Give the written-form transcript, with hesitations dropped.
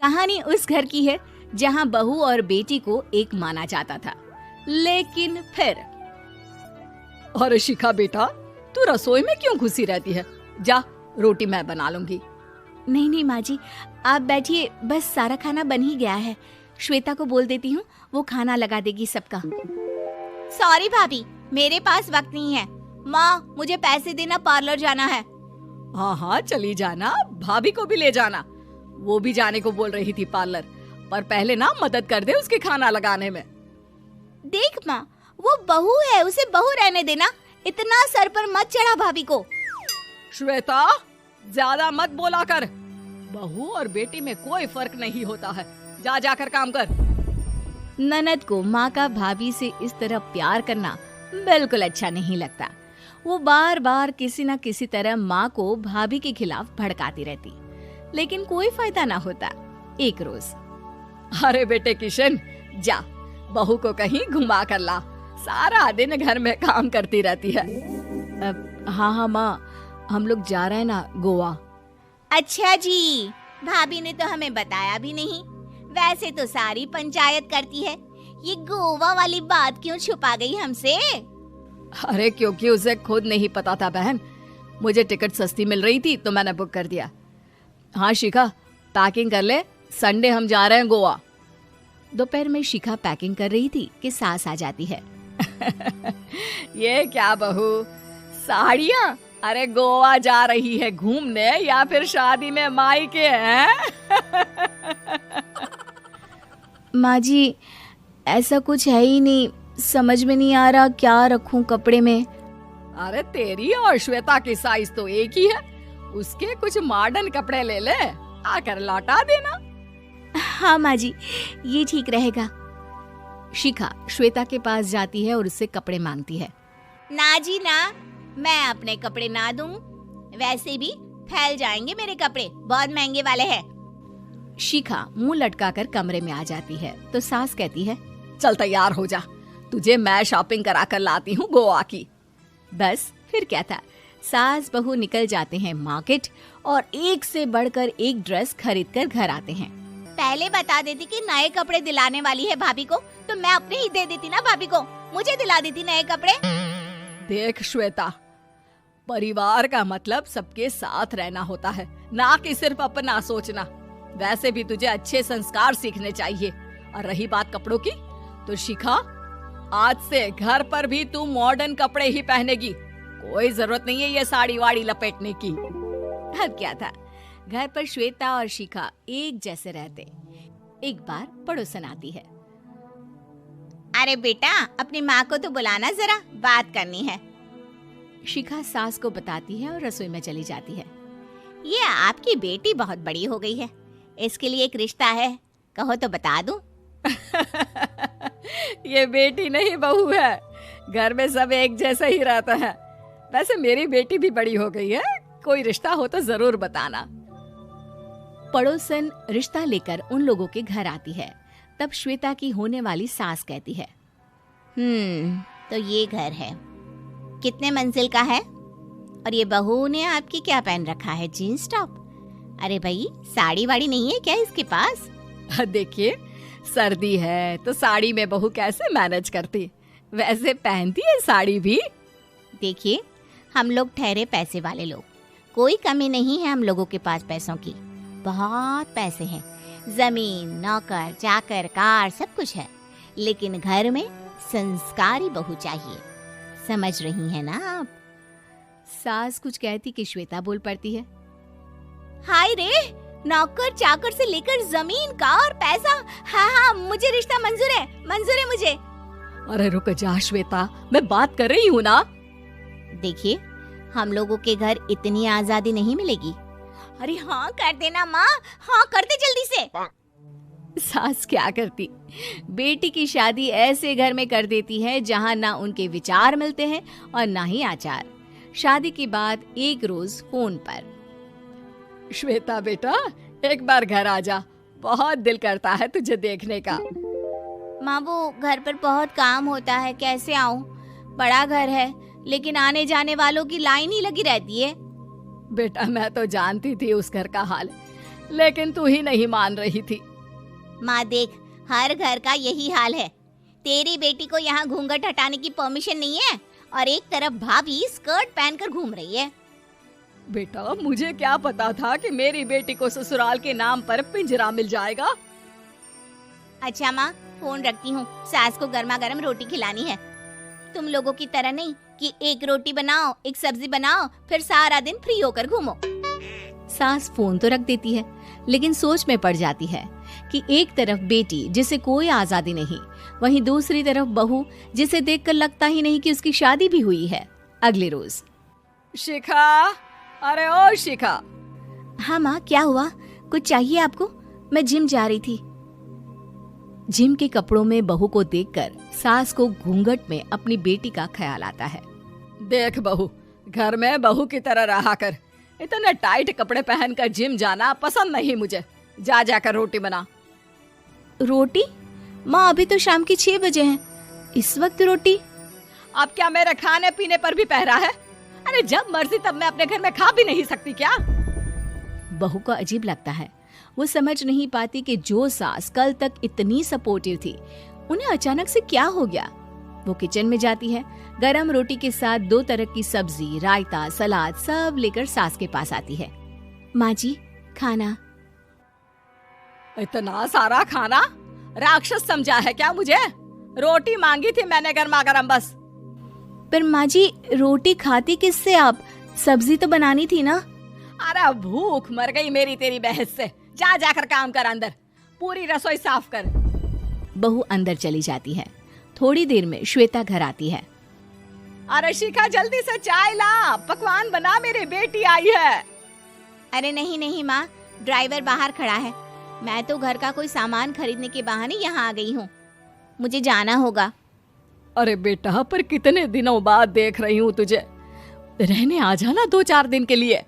कहानी उस घर की है जहाँ बहू और बेटी को एक माना जाता था, लेकिन फिर। अरे शिखा बेटा, तू रसोई में क्यों घुसी रहती है? जा, रोटी मैं बना लूंगी। नहीं नहीं माँ जी, आप बैठिए, बस सारा खाना बन ही गया है। श्वेता को बोल देती हूँ, वो खाना लगा देगी सबका। सॉरी भाभी, मेरे पास वक्त नहीं है। माँ, मुझे पैसे देना, पार्लर जाना है। हाँ हाँ चली जाना, भाभी को भी ले जाना। वो भी जाने को बोल रही थी पार्लर, पर पहले ना मदद कर दे उसके खाना लगाने में। देख माँ, वो बहू है, उसे बहू रहने देना, इतना सर पर मत चढ़ा भाभी को। श्वेता, ज्यादा मत बोला कर। बहू और बेटी में कोई फर्क नहीं होता है। जा जाकर काम कर। ननद को माँ का भाभी से इस तरह प्यार करना बिल्कुल अच्छा नहीं लगता। वो बार बार किसी न किसी तरह माँ को भाभी के खिलाफ भड़काती रहती, लेकिन कोई फायदा ना होता। एक रोज, अरे बेटे किशन, जा बहू को कहीं घुमा कर ला, सारा दिन घर में काम करती रहती है। हाँ हाँ माँ, हम लोग जा रहे हैं ना गोवा। अच्छा जी, भाभी ने तो हमें बताया भी नहीं। वैसे तो सारी पंचायत करती है, ये गोवा वाली बात क्यों छुपा गई हमसे? अरे क्योंकि उसे खुद नहीं पता था बहन। मुझे टिकट सस्ती मिल रही थी तो मैंने बुक कर दिया। हाँ शिखा, पैकिंग कर ले, संडे हम जा रहे हैं गोवा। दोपहर में शिखा पैकिंग कर रही थी कि सास आ जाती है। ये क्या बहू, साड़ियाँ? अरे गोवा जा रही है घूमने या फिर शादी में मायके हैं? माँ जी, ऐसा कुछ है ही नहीं, समझ में नहीं आ रहा क्या रखूं कपड़े में। अरे तेरी और श्वेता की साइज तो एक ही है, उसके कुछ मॉडर्न कपड़े ले ले, आकर लौटा देना। हाँ माँ जी, ये ठीक रहेगा। शिखा श्वेता के पास जाती है और उससे कपड़े मांगती है। ना जी ना, मैं अपने कपड़े ना दूं, वैसे भी फैल जाएंगे मेरे कपड़े, बहुत महंगे वाले हैं। शिखा मुंह लटकाकर कमरे में आ जाती है तो सास कहती है, चल तैयार हो जा, तुझे मैं शॉपिंग करा कर लाती हूँ गोवा की। बस फिर क्या था, सास बहू निकल जाते हैं मार्केट और एक से बढ़कर एक ड्रेस खरीद कर घर आते हैं। पहले बता देती कि नए कपड़े दिलाने वाली है भाभी को, तो मैं अपने ही दे देती ना भाभी को, मुझे दिला देती नए कपड़े। देख श्वेता, परिवार का मतलब सबके साथ रहना होता है, ना कि सिर्फ अपना सोचना। वैसे भी तुझे अच्छे संस्कार सीखने चाहिए। और रही बात कपड़ों की, तो शिखा, आज से घर पर भी तू मॉडर्न कपड़े ही पहनेगी। कोई जरूरत नहीं है ये साड़ी वाड़ी लपेटने की। अब क्या था, घर पर श्वेता और शिखा एक जैसे रहते। एक बार पड़ोसन आती है। अरे बेटा, अपनी माँ को तो बुलाना जरा, बात करनी है। शिखा सास को बताती है और रसोई में चली जाती है। ये आपकी बेटी बहुत बड़ी हो गई है, इसके लिए एक रिश्ता है, कहो तो बता दूं। ये बेटी नहीं बहू है, घर में सब एक जैसा ही रहता है। वैसे मेरी बेटी भी बड़ी हो गई है, कोई रिश्ता हो तो जरूर बताना। पड़ोसन रिश्ता लेकर उन लोगों के घर आती है। तब श्वेता की होने वाली सास कहती है, तो ये घर है, कितने मंजिल का है? और ये बहू ने आपकी क्या पहन रखा है, जीन्स टॉप? अरे भाई, साड़ी वाड़ी नहीं है क्या इसके पास? देखिए, सर्दी है तो साड़ी में बहू कैसे मैनेज करती, वैसे पहनती है साड़ी भी। देखिए, हम लोग ठहरे पैसे वाले लोग, कोई कमी नहीं है हम लोगों के पास पैसों की, बहुत पैसे हैं, जमीन, नौकर चाकर, कार, सब कुछ है, लेकिन घर में संस्कारी बहू चाहिए। समझ रही हैं ना आप? सास कुछ कहती कि श्वेता बोल पड़ती है, हाय रे, नौकर चाकर से लेकर जमीन, कार, पैसा, हाँ, मुझे रिश्ता मंजूर है मुझे। अरे रुक जा श्वेता, मैं बात कर रही हूँ ना। देखिए, हम लोगों के घर इतनी आजादी नहीं मिलेगी। अरे हाँ कर देना माँ, हाँ कर दे जल्दी से। सास क्या करती, बेटी की शादी ऐसे घर में कर देती है जहाँ ना उनके विचार मिलते हैं और ना ही आचार। शादी के बाद एक रोज फोन पर, श्वेता बेटा, एक बार घर आ जा, बहुत दिल करता है तुझे देखने का। माँ, वो घर पर बहुत काम होता है, कैसे आऊँ? बड़ा घर है, लेकिन आने जाने वालों की लाइन ही लगी रहती है। बेटा, मैं तो जानती थी उस घर का हाल। लेकिन तू ही नहीं मान रही थी। माँ देख, हर घर का यही हाल है। तेरी बेटी को यहाँ घूंघट हटाने की परमिशन नहीं है और एक तरफ भाभी स्कर्ट पहनकर घूम रही है। बेटा, मुझे क्या पता था कि मेरी बेटी को ससुराल के नाम पर पिंजरा मिल जाएगा। अच्छा माँ, फोन रखती हूँ, सास को गर्मा गर्म रोटी खिलानी है। तुम लोगों की तरह नहीं कि एक रोटी बनाओ, एक सब्जी बनाओ, फिर सारा दिन फ्री होकर घूमो। सास फोन तो रख देती है, लेकिन सोच में पड़ जाती है कि एक तरफ बेटी जिसे कोई आजादी नहीं, वहीं दूसरी तरफ बहू जिसे देखकर लगता ही नहीं कि उसकी शादी भी हुई है। अगले रोज। शिखा, अरे ओ शिखा। हाँ माँ, क्या हुआ? कुछ चाहिए आपको? मैं जिम जा रही थी। जिम के कपड़ों में बहू को देखकर सास को घूंघट में अपनी बेटी का ख्याल आता है। देख बहू, घर में बहू की तरह रहा कर। इतने टाइट कपड़े पहनकर जिम जाना पसंद नहीं मुझे। जा जाकर रोटी बना। रोटी? माँ, अभी तो शाम की 6 बजे हैं, इस वक्त रोटी? अब क्या मेरे खाने पीने पर भी पहरा है? अरे जब मर्जी तब मैं अपने घर में खा भी नहीं सकती क्या? बहू को अजीब लगता है। वो समझ नहीं पाती कि जो सास कल तक इतनी सपोर्टिव थी, उन्हें अचानक से क्या हो गया। वो किचन में जाती है, गरम रोटी के साथ 2 तरह की सब्जी, रायता, सलाद सब लेकर सास के पास आती है। माँ जी, खाना। इतना सारा खाना? राक्षस समझा है क्या मुझे? रोटी मांगी थी मैंने गर्मा गर्म बस। पर माँ जी, रोटी खाती किससे आप? सब्जी तो बनानी थी ना। अरे भूख मर गई मेरी तेरी बहस से। जा जाकर काम कर, अंदर पूरी रसोई साफ कर। बहू अंदर चली जाती है। थोड़ी देर में श्वेता घर आती है। अरे शिखा, जल्दी से चाय ला, पकवान बना, मेरी बेटी आई है। अरे नहीं नहीं माँ, ड्राइवर बाहर खड़ा है। मैं तो घर का कोई सामान खरीदने के बहाने यहाँ आ गई हूँ, मुझे जाना होगा। अरे बेटा, पर कितने दिनों बाद देख रही हूँ तुझे। रहने आ जाना 2-4 दिन के लिए।